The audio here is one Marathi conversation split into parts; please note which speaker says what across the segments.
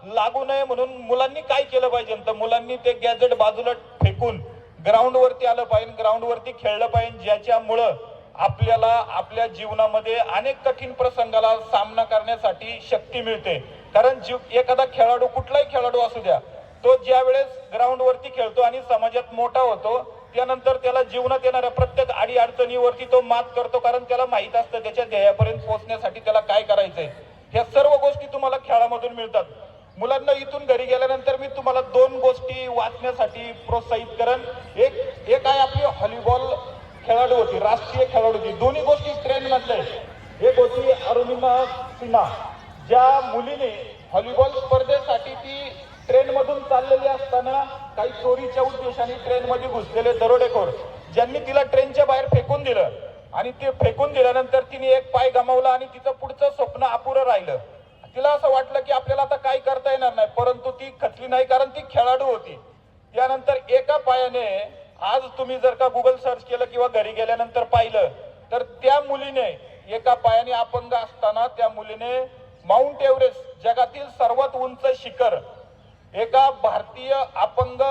Speaker 1: लागू नये म्हणून मुलांनी काय केलं पाहिजे, तर मुलांनी ते गॅजेट बाजूला फेकून ग्राउंड वरती आलं पाहिजे, ग्राउंड वरती खेळलं पाहिजे, ज्याच्यामुळं आपल्याला आपल्या जीवनामध्ये अनेक कठीण प्रसंगाला सामना करण्यासाठी शक्ती मिळते। कारण एखादा खेळाडू, कुठलाही खेळाडू असू द्या, तो ज्या वेळेस ग्राउंड वरती खेळतो आणि समाजात मोठा होतो, त्यानंतर त्याला जीवनात येणाऱ्या प्रत्येक अडी अडचणीवरती तो मात करतो, कारण त्याला माहित असतं त्याच्या ध्येयापर्यंत पोहोचण्यासाठी त्याला काय करायचंय। ह्या सर्व गोष्टी तुम्हाला खेळामधून मिळतात। मुलांना इथून घरी गेल्यानंतर मी तुम्हाला 2 गोष्टी वाचण्यासाठी प्रोत्साहित करेन। एक आहे आपली व्हॉलीबॉल खेळाडू होती, राष्ट्रीय खेळाडू होती, दोन्ही गोष्टी ट्रेन मधल्या। एक होती अरुणिमा सिन्हा, ज्या मुलीने व्हॉलीबॉल स्पर्धेसाठी ती ट्रेन मधून चाललेली असताना काही चोरीच्या उद्देशाने ट्रेन मध्ये घुसलेले दरोडेखोर ज्यांनी तिला ट्रेनच्या बाहेर फेकून दिलं आणि ते फेकून दिल्यानंतर तिने एक पाय गमावला आणि तिचं पुढचं स्वप्न अपुरं राहिलं। तिला असं वाटलं की आपल्याला आता काय करता येणार नाही, परंतु ती खचली नाही, कारण ती खेळाडू होती। त्यानंतर एका पायाने, आज तुम्ही जर का गुगल सर्च केलं किंवा घरी गेल्यानंतर पाहिलं तर त्या मुलीने एका पायाने अपंग असताना त्या मुलीने माउंट एव्हरेस्ट, जगातील सर्वात उंच शिखर, एका भारतीय अपंग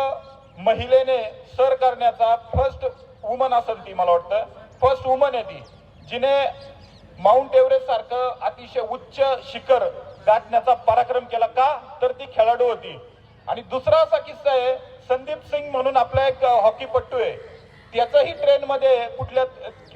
Speaker 1: महिलेने सर करण्याचा फर्स्ट वुमन असेल ती, मला वाटतं फर्स्ट वुमन आहे ती, जिने माउंट एव्हरेस्ट सारखं अतिशय उच्च शिखर गाठण्याचा पराक्रम केला। का तर ती खेळाडू होती। आणि दुसरा असा किस्सा आहे, संदीप सिंग म्हणून आपला एक हॉकीपटू आहे, त्याचंही ट्रेनमध्ये कुठल्या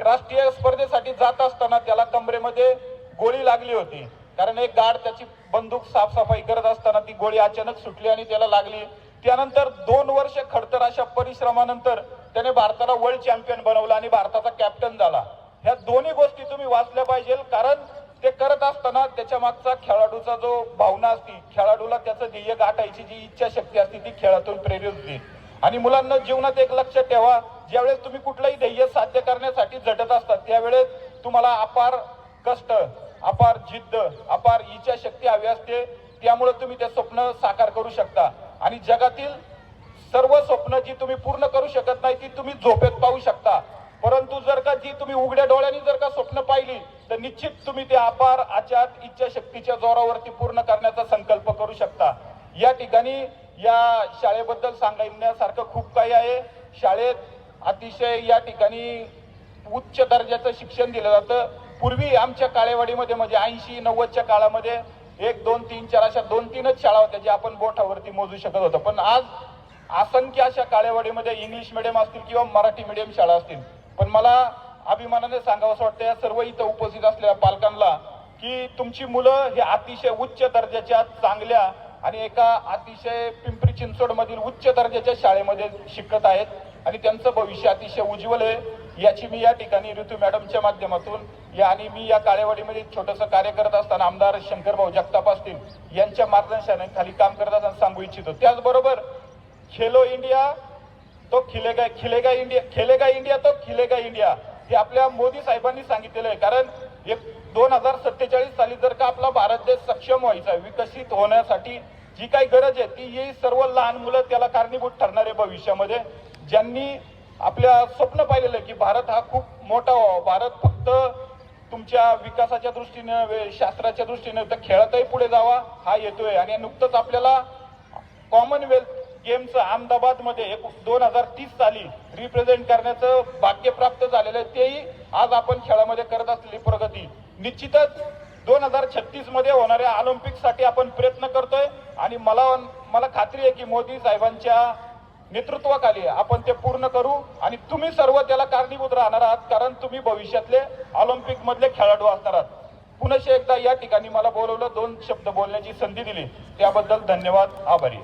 Speaker 1: राष्ट्रीय स्पर्धेसाठी जात असताना त्याला कमरेमध्ये गोळी लागली होती, कारण एक गार्ड त्याची बंदूक साफसफाई करत असताना ती गोळी अचानक सुटली आणि त्याला लागली। त्यानंतर 2 वर्ष खडतर अशा परिश्रमानंतर त्याने भारताला वर्ल्ड चॅम्पियन बनवलं आणि भारताचा कॅप्टन झाला। ह्या दोन्ही गोष्टी तुम्ही वाचल्या पाहिजे, कारण ते करत असताना त्याच्या मागचा खेळाडूचा जो भावना असती, खेळाडूला त्याचं ध्येय गाठायची जी इच्छा शक्ती असते ती खेळातून प्रेरित होती। आणि मुलांना जीवनात एक लक्ष ठेवा, ज्यावेळेस तुम्ही कुठलंही ध्येय साध्य करण्यासाठी झटत असतात त्यावेळेस तुम्हाला अपार कष्ट, अपार जिद्द, अपार इच्छा शक्ती हवी असते, त्यामुळे तुम्ही ते स्वप्न साकार करू शकता। आणि जगातील सर्व स्वप्न जी तुम्ही पूर्ण करू शकत नाही ती तुम्ही झोपेत पाहू शकता, परंतु जर का जी तुम्ही उघड्या डोळ्यांनी जर का स्वप्न पाहिली तर निश्चित तुम्ही ते अपार अचाट इच्छा शक्तीच्या जोरावरती पूर्ण करण्याचा संकल्प करू शकता। या ठिकाणी या शाळेबद्दल सांगण्यासारखं खूप काही आहे। शाळेत अतिशय या ठिकाणी उच्च दर्जाचं शिक्षण दिलं जातं। पूर्वी आमच्या काळेवाडीमध्ये म्हणजे 80-90च्या काळामध्ये 1, 2, 3, 4 अशा 2-3च शाळा होत्या ज्या आपण बोटावरती मोजू शकत होतो, पण आज असंख्य अशा काळेवाडीमध्ये इंग्लिश मीडियम असतील किंवा मराठी मीडियम शाळा असतील। पण मला अभिमानाने सांगावं असं वाटतं या सर्व इथं उपस्थित असलेल्या पालकांना की तुमची मुलं हे अतिशय उच्च दर्जाच्या चांगल्या आणि एका अतिशय पिंपरी चिंचवड मधील उच्च दर्जाच्या शाळेमध्ये शिकत आहेत आणि त्यांचं भविष्य अतिशय उज्ज्वल आहे। याची मी या ठिकाणी ऋतू मॅडमच्या माध्यमातून आणि मी या काळेवाडीमध्ये छोटंसं कार्य करत असताना आमदार शंकरभाऊ जगताप असतील यांच्या मार्गदर्शनाखाली काम करत असताना सांगू इच्छितो। त्याचबरोबर खेलो इंडिया तो खिलेगा इंडिया तो खिलेगा इंडिया हे आपल्या मोदी साहेबांनी सांगितलेलं आहे। कारण 2047 साली जर का आपला भारत देश सक्षम व्हायचा, विकसित होण्यासाठी जी काही गरज आहे ती ही सर्व लहान मुलं त्याला कारणीभूत ठरणार आहे भविष्यामध्ये, ज्यांनी आपल्या स्वप्न पाहिलेलं आहे की भारत हा खूप मोठा व्हावा, भारत फक्त तुमच्या विकासाच्या दृष्टीने, शास्त्राच्या दृष्टीने तर खेळातही पुढे जावा हा येतोय। आणि नुकतंच आपल्याला कॉमनवेल्थ गेम्स अहमदाबाद मध्ये 2030 साली रिप्रेझेंट करण्याचं भाग्य प्राप्त झालेलं आहे, तेही आज आपण खेळामध्ये करत असलेली प्रगती निश्चितच 2036 मध्ये होणाऱ्या ऑलिम्पिक साठी आपण प्रयत्न करतोय आणि मला खात्री आहे की मोदी साहेबांच्या नेतृत्वाखाली आपण ते पूर्ण करू आणि तुम्ही सर्व त्याला कारणीभूत राहणार आहात, कारण तुम्ही भविष्यातले ऑलिम्पिक मधले खेळाडू असणार आहात। पुन्हा एकदा या ठिकाणी मला बोलवलं, 2 शब्द बोलण्याची संधी दिली त्याबद्दल धन्यवाद, आभारी।